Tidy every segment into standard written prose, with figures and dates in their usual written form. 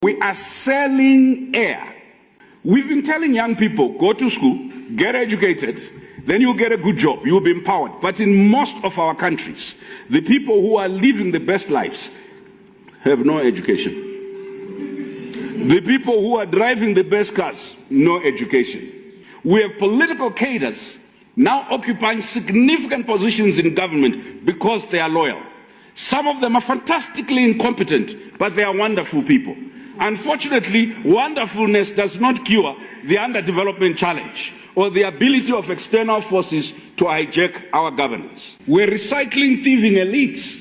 We are selling air. We've been telling young people, go to school, get educated, then you'll get a good job, you'll be empowered. But in most of our countries, the people who are living the best lives have no education. The people who are driving the best cars, no education. We have political cadres now occupying significant positions in government because they are loyal. Some of them are fantastically incompetent, but they are wonderful people. Unfortunately, wonderfulness does not cure the underdevelopment challenge or the ability of external forces to hijack our governance. We're recycling thieving elites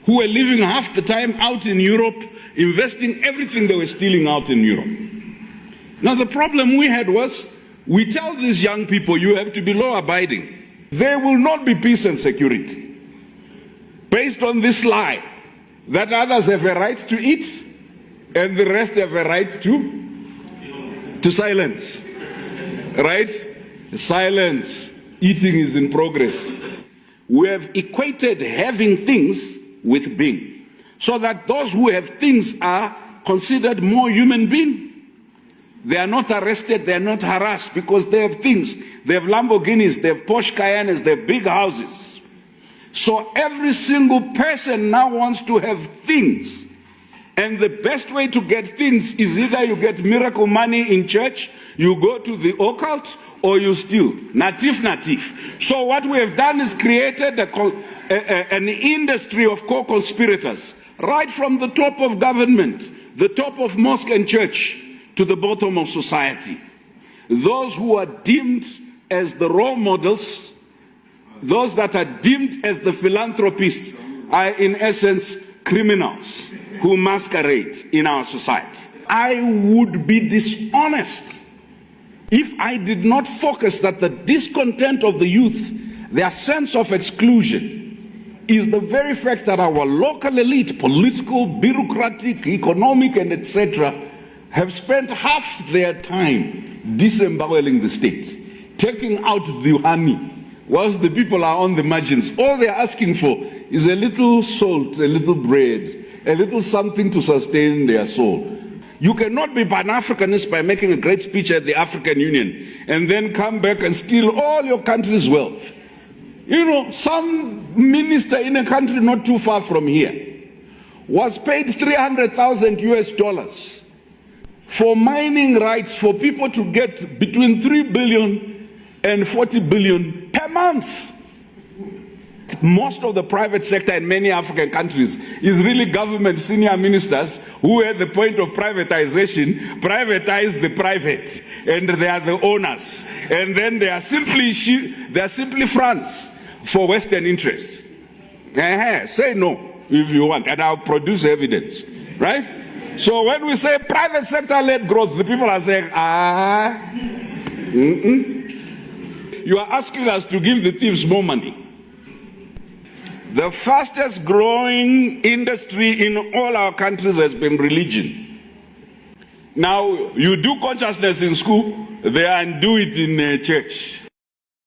who are living half the time out in Europe, investing everything they were stealing out in Europe. Now the problem we had was, we tell these young people, you have to be law-abiding. There will not be peace and security. Based on this lie, that others have a right to eat, and the rest have a right to silence. Right? Silence. Eating is in progress. We have equated having things with being, so that those who have things are considered more human beings. They are not arrested, they are not harassed because they have things. They have Lamborghinis, they have Porsche Cayennes, they have big houses. So every single person now wants to have things. And the best way to get things is either you get miracle money in church, you go to the occult, or you steal. Natif. So what we have done is created an industry of co-conspirators, right from the top of government, the top of mosque and church, to the bottom of society. Those who are deemed as the role models, those that are deemed as the philanthropists, are in essence criminals who masquerade in our society. I would be dishonest if I did not focus that the discontent of the youth, their sense of exclusion, is the very fact that our local elite, political, bureaucratic, economic, and etc., have spent half their time disemboweling the state, taking out the honey, whilst the people are on the margins. All they're asking for is a little salt, a little bread, a little something to sustain their soul. You cannot be Pan-Africanist by making a great speech at the African Union and then come back and steal all your country's wealth. You know, some minister in a country not too far from here was paid $300,000 US for mining rights for people to get between 3 billion and 40 billion per month. Most of the private sector in many African countries is really government senior ministers who at the point of privatization privatize the private, and they are the owners, and then they are simply fronts for Western interests. Say no if you want, and I'll produce evidence, right? So when we say private sector-led growth, the people are saying, You are asking us to give the thieves more money. The fastest growing industry in all our countries has been religion. Now, you do consciousness in school, they undo it in church.